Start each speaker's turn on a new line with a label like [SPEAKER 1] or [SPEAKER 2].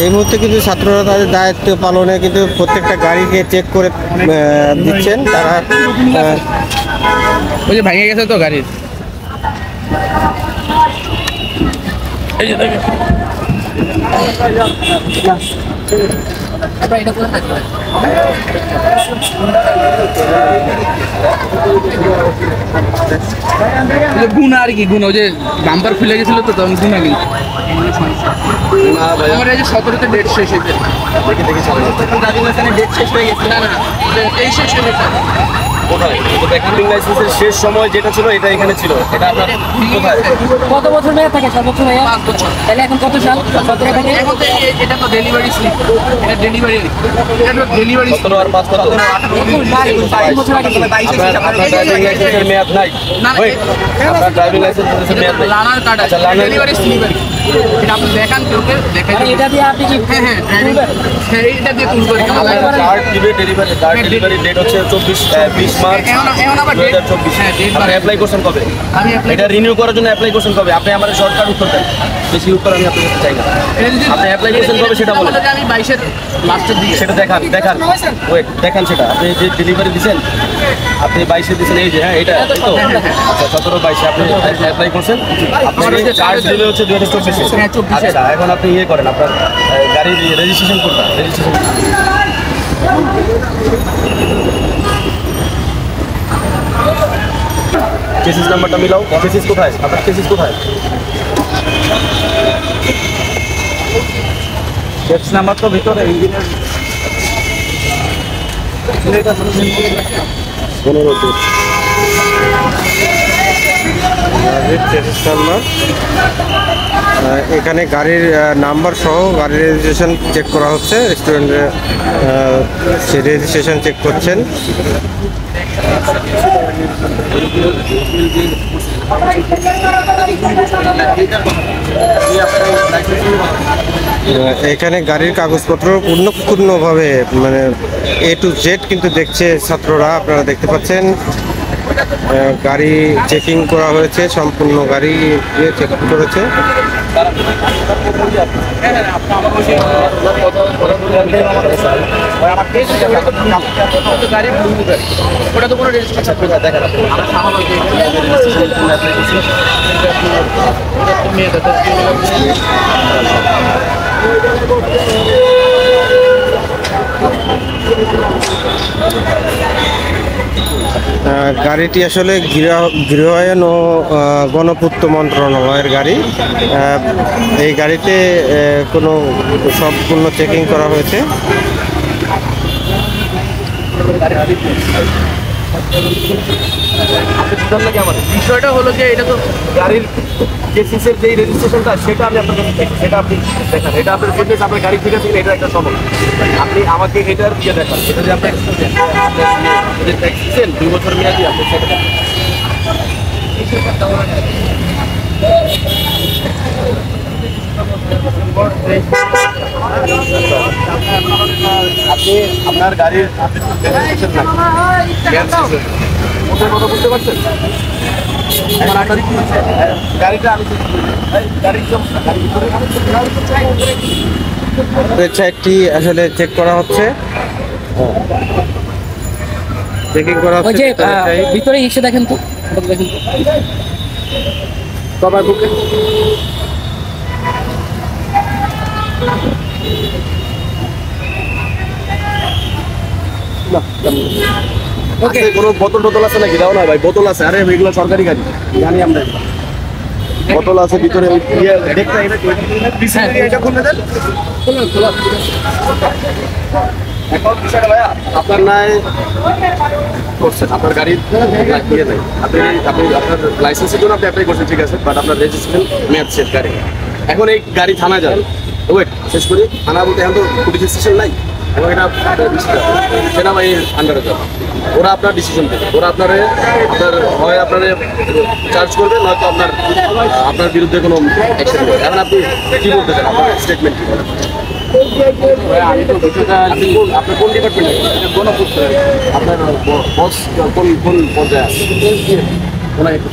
[SPEAKER 1] এই মুহূর্তে কিন্তু ছাত্ররা তাদের দায়িত্ব পালনে কিন্তু প্রত্যেকটা গাড়িকে চেক করে দিচ্ছেন তারা।
[SPEAKER 2] ওই যে ভেঙে গেছে তো গাড়ির, এই যে দেখেন গুণা আর কি, গুণ ওই যে বাম্পার খুলে গেছিল তো তখন গুণা কিন্তু আমার এই যে 17তে ডেট শেষ হয়েছে, ডেট শেষ হয়ে গেছে, না না এই শেষ হয়ে গেছে।
[SPEAKER 3] লাইসেন্সের শেষ সময় যেটা ছিল এটা এখানে ছিল, এটা আপনার কোথায়?
[SPEAKER 4] কত বছর মেয়াদ থাকে? সর্বোচ্চ মেয়াদ 5 বছর। তাহলে এখন কত সাল? 17 থেকে
[SPEAKER 2] এখন তো এটা তো ডেলিভারি স্লিপ, এটা ডেলিভারি, এটা তো ডেলিভারি
[SPEAKER 3] 17 আর 5 কত?
[SPEAKER 4] 22 বছর আগে ছিল।
[SPEAKER 3] আপনার ড্রাইভিং লাইসেন্সের মেয়াদ নাই? আপনার ড্রাইভিং লাইসেন্সের মেয়াদ নাই?
[SPEAKER 2] লার্নার কার্ড আছে, ডেলিভারি স্লিপ আর কি। এটা আপনি দেখান কেউকে দেখাই,
[SPEAKER 4] এটা দিয়ে আপনি কি
[SPEAKER 2] হ্যাঁ এটা দিয়ে তুলবেন।
[SPEAKER 3] কার্ড দিবে, ডেলিভারি ডেট হচ্ছে 20 মার্চ
[SPEAKER 2] এখন আবার
[SPEAKER 3] 2024।
[SPEAKER 2] হ্যাঁ ডেট
[SPEAKER 3] আপনি অ্যাপ্লাই করছেন কবে?
[SPEAKER 2] আমি
[SPEAKER 3] এটা রিনিউ করার জন্য অ্যাপ্লাই করছেন কবে? আপনি আমাদের শর্টকাট উত্তর দেন, বেশি উত্তর আমি আপনার কাছে চাই না। আপনি অ্যাপ্লাই করছেন কবে সেটা বলেন।
[SPEAKER 2] আমি 22-এর লাস্টের দিকে
[SPEAKER 3] সেটা দেখান ওয়েট দেখান সেটা। আপনি যে ডেলিভারি দিয়েছেন আপনি 22-এ দিয়েছেন, এই যে হ্যাঁ এটা তো আচ্ছা 17-22 আপনি অ্যাপ্লাই করছেন। আপনার চার্জ দিলে হচ্ছে 2024। আচ্ছা এখন আপনি ইয়ে করেন, আপনার গাড়ির রেজিস্ট্রেশন করতে রেজিস্ট্রেশন কেসিস নাম্বারটা মিলাও। কেসিস কোথায়? আপনার কেসিস কোথায়? কেসিস নাম্বার তো ভিতরে ইঞ্জিনের 15
[SPEAKER 1] এখানে গাড়ির নাম্বার সহ গাড়ির রেজিস্ট্রেশন চেক করা হচ্ছে। স্টুডেন্টের সে রেজিস্ট্রেশন চেক করছেন। এখানে গাড়ির কাগজপত্র পূর্ণভাবে মানে A to Z কিন্তু দেখছে ছাত্ররা, আপনারা দেখতে পাচ্ছেন। গাড়ি চেকিং করা হয়েছে, সম্পূর্ণ গাড়ি চেক করেছে।
[SPEAKER 2] ওটা তো কোনো রেজিস্ট্রেশন দেখেন
[SPEAKER 1] গাড়িটি আসলে গৃহায়ন ও গণপূর্ত মন্ত্রণালয়ের গাড়ি। এই গাড়িতে কোনো সম্পূর্ণ চেকিং করা হয়েছে।
[SPEAKER 3] বিষয়টা হলো যে এটা তো গাড়ির কেসিসের যে রেজিস্ট্রেশনটা সেটা আমি আপনার কাছে দেখি, সেটা আপনি দেখান। এটা আপনার ফিটনেস, আপনার গাড়ি ঠিক আছে, এটা একটা সমস্যা। আপনি আমাকে এটার দিয়ে দেখান, এটা যে আপনি যে ট্যাক্স দিচ্ছেন 2 বছর মেয়াদি, আপনি সেটা আপনি আপনার গাড়ির কথা বুঝতে পারছেন? গাড়িটা আমি
[SPEAKER 1] ওয়েবসাইটটি আসলে চেক করা হচ্ছে, চেকিং করা হচ্ছে।
[SPEAKER 4] ভিতরে এসে দেখেন তো, দেখেন
[SPEAKER 3] সবার বুকে কোনো বোতল টোতল আছে নাকি? দাও না ভাই, বোতল আছে। আরে এগুলো সরকারি গাড়ি, জানি আমরা। বোতল আছে ভিতরে, দেখতে এটা খুলে দেন। এখন বিষয়টা ভাইয়া আপনার নাই করছেন, আপনার গাড়ির ইয়ে নেই, আপনি আপনার লাইসেন্সের জন্য আপনি অ্যাপ্লাই করছেন, ঠিক আছে, বাট আপনার রেজিস্ট্রেশন মেয়াদ শেষ গাড়ি। এখন এই গাড়ি থানা যান, ওয়েট শেষ করি। থানা বলতে এখন তো পুলিশ স্টেশন নাই, এবং এটা সেনাবাহিনীর আন্ডারে যাবে। ওরা আপনার ডিসিশন দেবে, ওরা আপনার হয় আপনার চার্জ করবে, নয়তো আপনার বিরুদ্ধে কোনো অ্যাকশন নেবে। এখন আপনি কী বলতে চান, আপনার স্টেটমেন্ট কী বলেন? আমি তো আপনার কোন ডিপার্টমেন্টে? আপনার বস কোন পর্যায়ে আছে? ওনাকে একটু